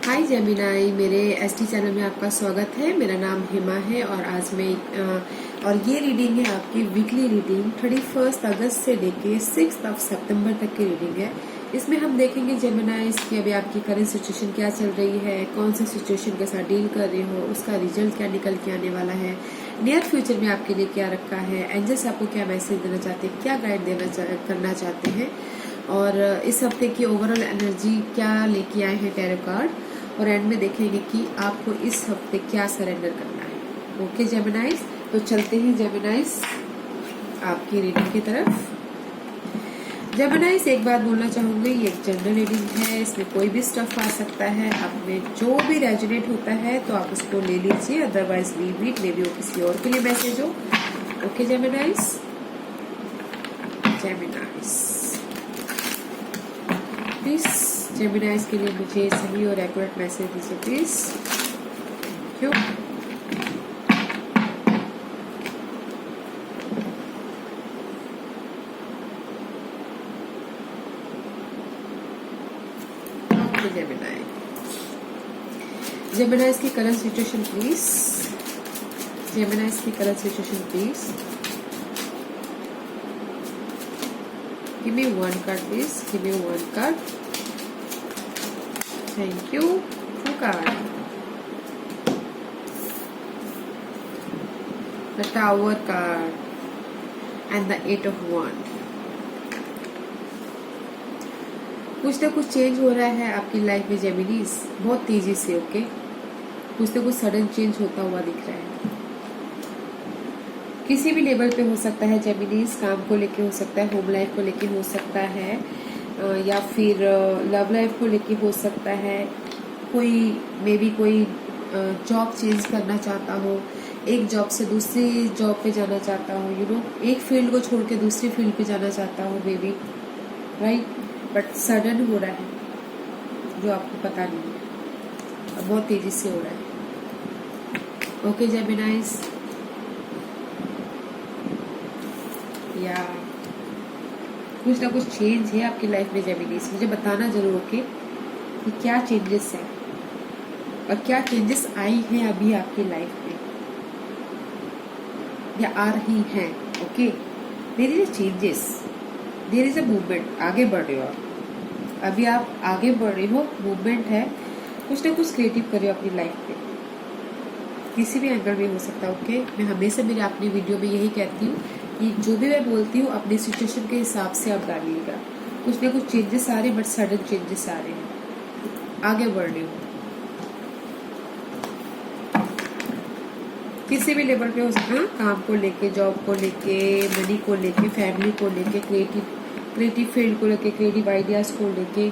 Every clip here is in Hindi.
हाय जेमिनाई, मेरे एसटी चैनल में आपका स्वागत है। मेरा नाम हिमा है और आज मैं और ये रीडिंग है आपकी वीकली रीडिंग 31 अगस्त से लेके 6 सितंबर तक की रीडिंग है। इसमें हम देखेंगे जेमिनाई की अभी आपकी करंट सिचुएशन क्या चल रही है, कौन सी सिचुएशन के साथ डील कर रहे हो, उसका रिजल्ट क्या निकल के आने वाला है, नियर फ्यूचर में आपके लिए क्या रखा है, एंजल्स आपको क्या मैसेज देना चाहते हैं, क्या गाइड करना चाहते हैं, और इस हफ्ते की ओवरऑल एनर्जी क्या लेके आए हैं टैरो कार्ड, और एंड में देखेंगे कि आपको इस हफ्ते क्या सरेंडर करना है। ओके जेमिनाइज, तो चलते हैं जेमिनाइज आपकी रीडिंग की तरफ। जेमिनाइज एक बात बोलना चाहूंगी, ये एक जनरल रीडिंग है, इसमें कोई भी स्टफ आ सकता है। आप में जो भी रेजोनेट होता है तो आप उसको ले लीजिए, otherwise leave it, may be वो किसी और के लिए मैसेज हो। ओके जेमिनाइज, प्लीज जेमिनाइज के लिए मुझे सही और एक्यूरेट मैसेज दीजिए प्लीज। क्यों जेमिनाइज की करंट सिचुएशन प्लीज, जेमिनाइज की current situation please. Give me one card please, give me one card. Thank you. Two card. The Tower card and the Eight of Wands. कुछ ना कुछ चेंज हो रहा है आपकी लाइफ में जेमिनीज, बहुत तेजी से। ओके, कुछ ना कुछ सडन चेंज होता हुआ दिख रहा है। किसी भी लेवल पे हो सकता है जेमिनीज, काम को लेके हो सकता है, होम लाइफ को लेके हो सकता है, या फिर लव लाइफ को लेके हो सकता है। कोई मे बी कोई जॉब चेंज करना चाहता हो, एक जॉब से दूसरी जॉब पे जाना चाहता हो, यू नो, एक फील्ड को छोड़ के दूसरी फील्ड पे जाना चाहता हो may be, right, but sudden हो रहा है जो आपको पता नहीं है, अब बहुत तेजी से हो रहा है। ओके जेमिनाइज, या कुछ ना कुछ चेंज है आपकी लाइफ में जेमिनीज, मुझे बताना जरूर ओके कि क्या चेंजेस है और क्या चेंजेस आई हैं अभी आपकी लाइफ में या आ रही हैं। Okay, there is a changes, there is a movement, आगे बढ़ रहे हो आप, अभी आप आगे बढ़ रहे हो, मूवमेंट है, कुछ ना कुछ क्रिएटिव कर रहे हो अपनी लाइफ में, किसी भी एंगल में हो सकता है। ओके, मैं हमेशा मेरे अपनी वीडियो में यही कहती हूँ कि जो भी मैं बोलती हूँ अपनी सिचुएशन के हिसाब से आप डालिएगा। कुछ ना कुछ चेंजेस आ रहे हैं, बट सडन चेंजेस आ रहे हैं, आगे बढ़ रही हूँ, किसी भी लेवल पे हो सकता है, काम को लेके, जॉब को लेके, मनी को लेके, फैमिली को लेके, क्रिएटिव फील्ड को लेके, क्रिएटिव आइडियाज को लेके,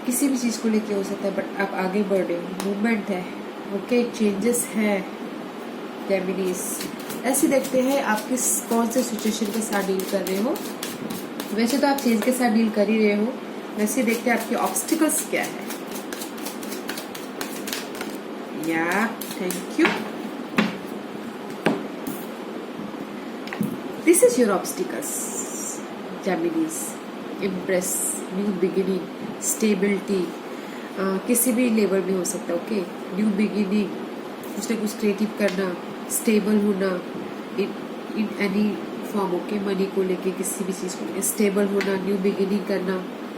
किसी भी चीज को लेके हो सकता है, बट आप आगे बढ़ रहे हो, मूवमेंट है। ओके, चेंजेस है जेमिनीज। ऐसे देखते हैं आप किस कौन से सिचुएशन के साथ डील कर रहे हो। वैसे तो आप चेंज के साथ डील कर ही रहे हो, वैसे देखते हैं आपके ऑब्स्टिकल्स क्या है। या thank you, this is your obstacles Geminis. Impress, new beginning, stability, किसी भी लेवल में हो सकता है। ओके, न्यू बिगिनिंग, कुछ ना कुछ क्रिएटिव करना, स्टेबल होना in any form. Okay, money को लेके, किसी भी चीज को लेके स्टेबल होना, न्यू बिगिनिंग करना,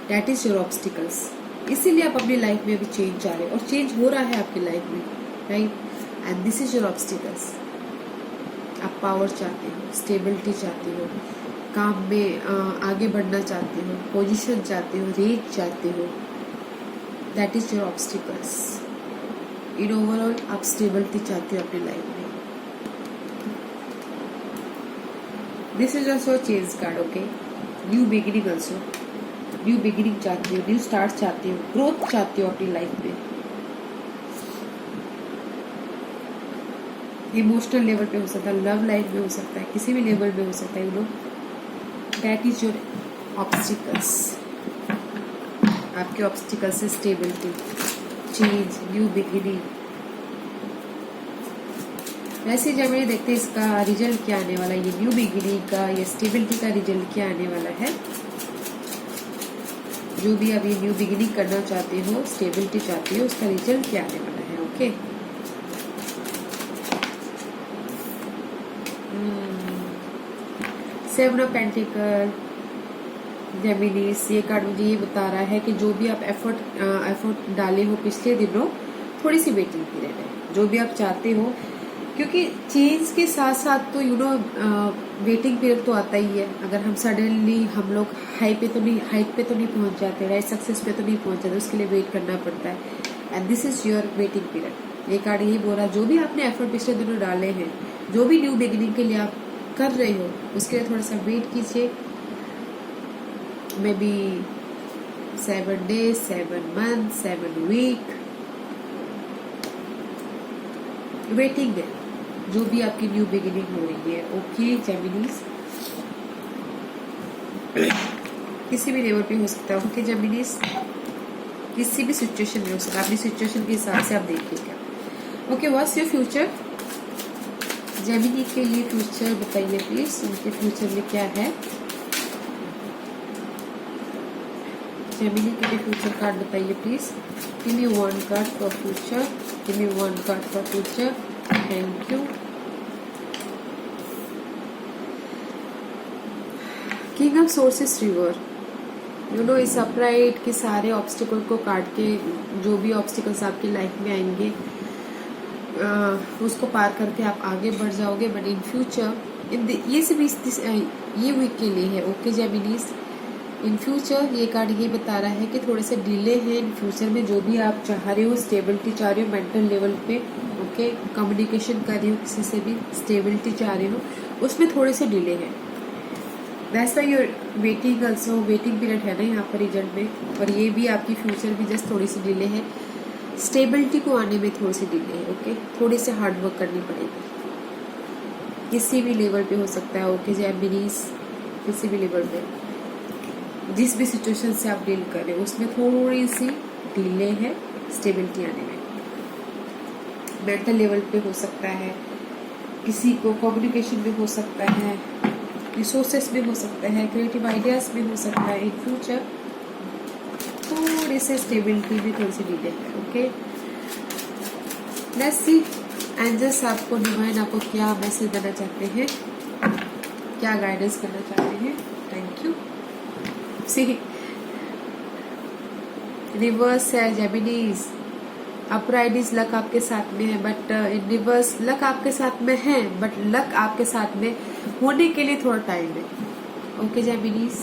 दैट इज योर ऑब्स्टिकल्स। इसीलिए आप अपनी लाइफ में अभी चेंज जा रहे हो और चेंज हो रहा है आपकी लाइफ में, right, and this is your obstacles. आप पावर चाहते हो, स्टेबिलिटी चाहते हो, काम में आगे बढ़ना चाहते हो, पोजीशन चाहते हो, रेंज चाहते हो, that is your obstacles. In overall आप स्टेबिलिटी चाहते हो अपनी लाइफ में। This is also change card. Okay, new beginning also, new beginning चाहते हो, न्यू स्टार्ट चाहते हो, ग्रोथ चाहते हो अपनी लाइफ में। इमोशनल लेवल पे हो सकता है, लव लाइफ में हो सकता है, किसी भी लेवल में हो सकता है, you know, that is your obstacles. आपके ऑब्स्टिकल्स से स्टेबिलिटी, चेंज, न्यू बिगिनिंग। वैसे जब ये देखते हैं इसका रिजल्ट क्या आने वाला है, ये न्यू बिगिनिंग का, ये स्टेबिलिटी का रिजल्ट क्या आने वाला है। जो भी आप ये न्यू बिगिनिंग करना चाहते हो, स्टेबिलिटी चाहते हो, उसका रिजल्ट क्या आने वाला है। ओके, सेवन ऑफ पेंटिकल, जेमिनीस, ये कार्ड मुझे ये बता रहा है कि जो भी आप एफर्ट डाले हो पिछले दिनों, थोड़ी सी वेटिंग पीरियड है, जो भी आप चाहते हो, क्योंकि चेंज के साथ साथ तो वेटिंग पीरियड तो आता ही है। अगर हम सडनली हम लोग हाइट पे तो नहीं पहुंच जाते, राइट, सक्सेस पे तो नहीं पहुंच जाते, उसके लिए वेट करना पड़ता है। And this is your waiting period. ये कार्ड यही बोल रहा है, जो भी आपने एफर्ट पिछले दिनों डाले हैं, जो भी न्यू बिगिनिंग के लिए आप कर रहे हो, उसके लिए थोड़ा सा वेट कीजिए। May be 7 days, 7 months, 7 week waiting है, जो भी आपकी न्यू बिगिनिंग हो रही है। ओके जेमिनीज, किसी भी लेवल पे हो सकता है। ओके जेमिनीज, किसी भी सिचुएशन में हो सकता है, अपनी सिचुएशन के हिसाब से आप देखिएगा। Okay, what's your future? Gemini के लिए फ्यूचर बताइए प्लीज, उनके फ्यूचर में क्या है? जेमिनी के लिए फ्यूचर कार्ड बताइए please. Give me one card for future, give me one card for future. Thank you. King of sources river, इस अपराइट के सारे ऑब्स्टिकल को काट के, जो भी ऑब्स्टिकल्स आपकी लाइफ में आएंगे उसको पार करके आप आगे बढ़ जाओगे। बट इन फ्यूचर, ये वीक के लिए है। ओके जेमिनीज, इन फ्यूचर ये कार्ड ये बता रहा है कि थोड़े से डिले है इन फ्यूचर में, जो भी आप चाह रहे हो, स्टेबिलिटी चाह रहे हो मेंटल लेवल पे, ओके, कम्युनिकेशन कर रहे हो किसी से भी, स्टेबिलिटी चाह रहे हो, उसमें थोड़े से डिले है। That's why your waiting also, waiting period है ना यहाँ पर रिजल्ट में, और ये भी आपकी फ्यूचर भी जस्ट थोड़ी सी डिले है, स्टेबिलिटी को आने में थोड़ी सी डिले है। ओके, थोड़ी सी हार्ड वर्क करनी पड़ेगी, किसी भी लेवल पे हो सकता है। ओके जेमिनीज, किसी भी लेवल पे, जिस भी सिचुएशन से आप डील कर रहे हो, उसमें थोड़ी सी डिले है स्टेबिलिटी आने में। मेंटल लेवल पे हो सकता है, किसी को कम्युनिकेशन में हो सकता है, रिसोर्सेस में हो सकता है, क्रिएटिव आइडियाज में हो सकता है। इन फ्यूचर थोड़े से स्टेबिलिटी में थोड़ी सी डिले है। ओके, लेट्स सी एंजल्स आपको, डिवाइन आपको क्या मैसेज देना चाहते हैं, क्या गाइडेंस करना चाहते हैं। Thank you. सी रिवर्स है जेमिनीज, अपराइट इज लक आपके साथ में है, बट इन रिवर्स लक आपके साथ में है, बट लक आपके साथ में होने के लिए थोड़ा टाइम है। ओके जेमिनीज,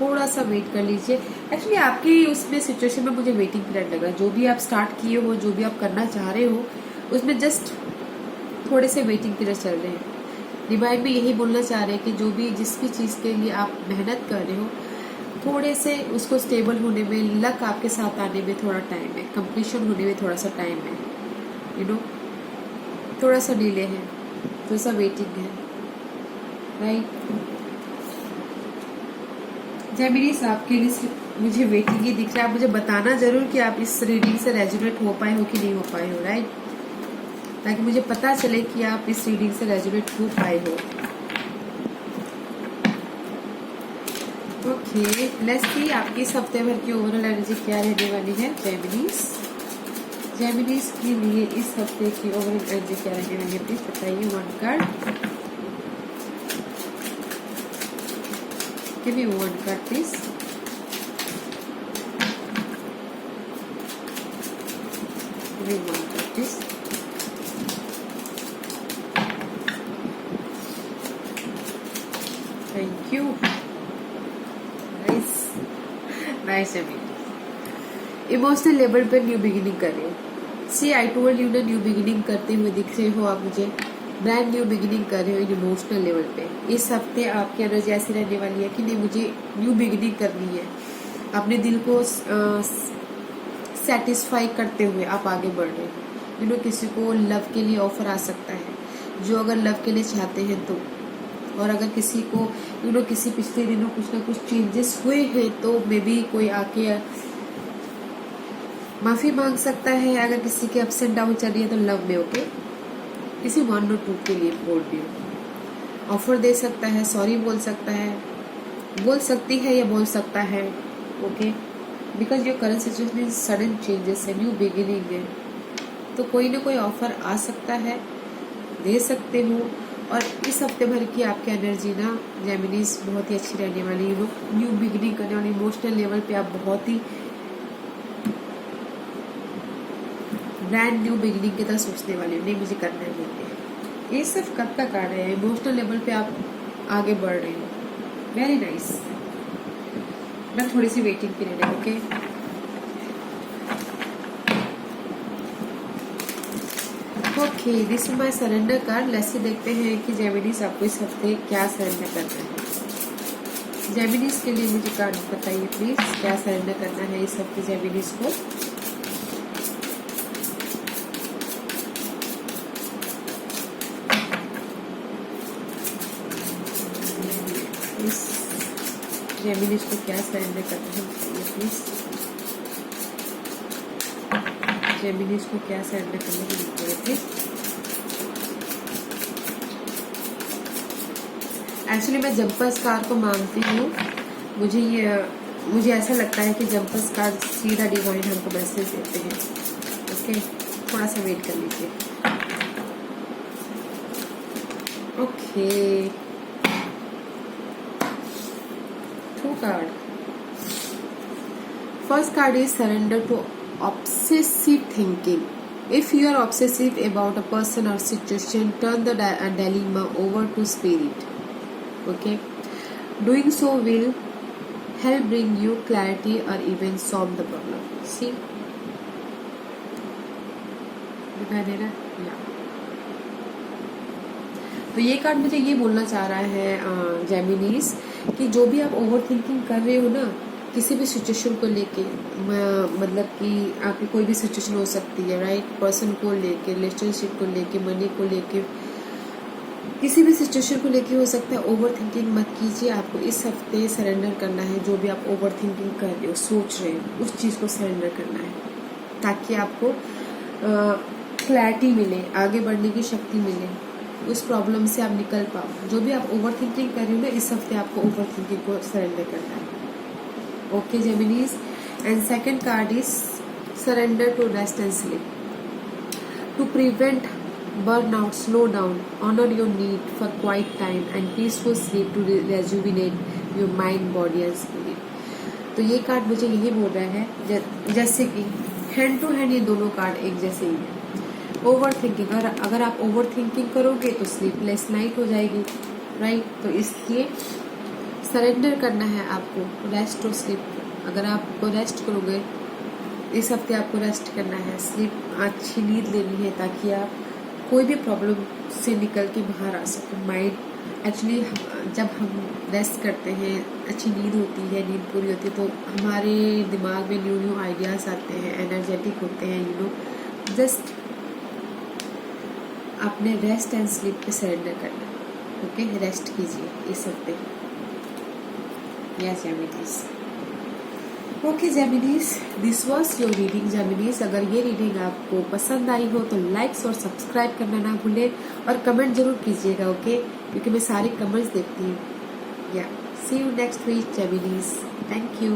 थोड़ा सा वेट कर लीजिए। एक्चुअली आपकी उसमें सिचुएशन में मुझे वेटिंग पीरियड लग रहा है, जो भी आप स्टार्ट किए हो, जो भी आप करना चाह रहे हो, उसमें जस्ट थोड़े से वेटिंग पीरियड चल रहे हैं। डिवाइन में यही बोलना चाह रहे हैं कि जो भी जिस भी चीज के लिए आप मेहनत कर रहे हो, थोड़े से उसको स्टेबल होने में, लक आपके साथ आने में थोड़ा टाइम है, कंप्लीशन होने में थोड़ा सा टाइम है, थोड़ा सा डिले है, थोड़ा सा वेटिंग है, राइट। जेमिनीज आपके लिए मुझे वेटिंग ही दिख रहा है। आप मुझे बताना जरूर कि आप इस रीडिंग से रेजोनेट हो पाए हो कि नहीं हो पाए हो, राइट, ताकि मुझे पता चले कि आप इस रीडिंग से रेजोनेट हो पाए हो। ओके, लेट्स सी आपकी इस हफ्ते भर की ओवरऑल एनर्जी क्या रहने वाली है जेमिनीज। जेमिनीज के लिए इस हफ्ते की ओवरऑल एनर्जी क्या रहने वाली है, प्लीज बताइए। One card, give me one card please. Give me one card please. Thank you. Nice Gemini, emotional level पर न्यू बिगिनिंग कर रहे हो। सी आई टोल्ड यू ना, न्यू बिगिनिंग करते हुए दिख रहे हो आप मुझे, ब्रांड न्यू बिगिनिंग कर रहे हो इन इमोशनल लेवल पे। इस हफ्ते आपकी एनर्जी ऐसी रहने वाली है कि नहीं, मुझे न्यू बिगिनिंग करनी है, अपने दिल को सेटिस्फाई करते हुए आप आगे बढ़ रहे हो। किसी को लव के लिए ऑफर आ सकता है, जो अगर लव के लिए चाहते हैं तो, और अगर किसी को किसी पिछले दिनों कुछ ना कुछ चेंजेस हुए हैं तो मे बी कोई आके माफी मांग सकता है। अगर किसी के अप्स एंड डाउन चल रही है तो लव में, ओके, किसी 1 और 2 के लिए बोल रही हूँ, ऑफर दे सकता है, सॉरी बोल सकता है, बोल सकती है या बोल सकता है, okay, because your current situation is sudden changes है, न्यू बिगिनिंग है, तो कोई ना कोई ऑफर आ सकता है, दे सकते हो। और इस हफ्ते भर की आपकी एनर्जी ना जेमिनीज बहुत ही अच्छी रहने वाली है, न्यू बिगिनिंग करने वाली, इमोशनल लेवल पे आप बहुत ही ब्रांड न्यू बिगिनिंग की तरह सोचने वाली हो, नहीं मुझे करना है नहीं। ये सिर्फ कब का कार्ड है, इमोशनल लेवल पे आप आगे बढ़ रहे हो, वेरी नाइस। मैं थोड़ी सी वेटिंग पीरियड है, okay. Okay, this is my surrender card. Let's देखते हैं कि जेमिनीज आपको इस हफ्ते क्या सरेंडर करना है। जेमिनीज के लिए मुझे कार्ड बताइए प्लीज, क्या सरेंडर करना है इस हफ्ते जेमिनीज को। जेमिनीज को क्या सरेंडर करना है बताइए प्लीज। जेमिनीज को क्या सरेंडर करने की जरूरत है। एक्चुअली मैं जंपर्स कार्ड को मानती हूँ, मुझे ऐसा लगता है कि जंपर्स कार्ड सीधा डिवाइन हमको मैसेज देते हैं, ओके। थोड़ा सा वेट कर लीजिए, okay. Two card, first card is surrender to obsessive thinking. If you are obsessive about a person or situation, turn the dilemma over to spirit. Okay, doing so will help bring you clarity or even solve the problem. See, दिखाई दे रहा है या? तो ये कार्ड मुझे ये बोलना चाह रहा है जेमिनीज कि जो भी आप ओवर थिंकिंग कर रहे हो ना किसी भी सिचुएशन को लेके, मतलब कि आपकी कोई भी सिचुएशन हो सकती है, राइट, पर्सन को लेके, रिलेशनशिप को लेके, मनी को लेके, किसी भी सिचुएशन को लेके हो सकता है। ओवर थिंकिंग मत कीजिए, आपको इस हफ्ते सरेंडर करना है। जो भी आप ओवर थिंकिंग कर रहे हो, सोच रहे हो, उस चीज़ को सरेंडर करना है ताकि आपको क्लैरिटी मिले, आगे बढ़ने की शक्ति मिले, उस प्रॉब्लम से आप निकल पाओ। जो भी आप ओवर थिंकिंग कर रहे हो ना, इस हफ्ते आपको ओवर थिंकिंग को सरेंडर करना है, okay Geminis. And second card is surrender to rest and sleep. To prevent burnout, slow down, honor your need for quiet time and peaceful sleep to rejuvenate your mind, body and spirit. तो ये कार्ड मुझे यही बोल रहा है, जैसे कि हैंड टू हैंड ये दोनों कार्ड एक जैसे ही है। ओवर थिंकिंग, अगर आप ओवर थिंकिंग करोगे तो स्लीपलेस नाइट हो जाएगी, राइट। तो इसलिए सरेंडर करना है आपको रेस्ट और स्लीप। अगर आपको रेस्ट करोगे, इस हफ्ते आपको रेस्ट करना है, स्लीप, अच्छी नींद लेनी है ताकि आप कोई भी प्रॉब्लम से निकल के बाहर आ सको। माइंड एक्चुअली जब हम रेस्ट करते हैं, अच्छी नींद होती है, नींद पूरी होती है, तो हमारे दिमाग में न्यू न्यू आइडियाज आते हैं, एनर्जेटिक होते हैं, जस्ट अपने रेस्ट एंड स्लीप पे सरेंडर करना, ओके। रेस्ट कीजिए इस हफ्ते। Yes, Geminis. Okay, Geminis, this was your reading, Geminis. अगर ये रीडिंग आपको पसंद आई हो तो लाइक्स और सब्सक्राइब करना ना भूलें और कमेंट जरूर कीजिएगा, ओके, क्योंकि मैं सारे कमेंट्स देखती हूँ। या see you next week, Geminis. Thank you.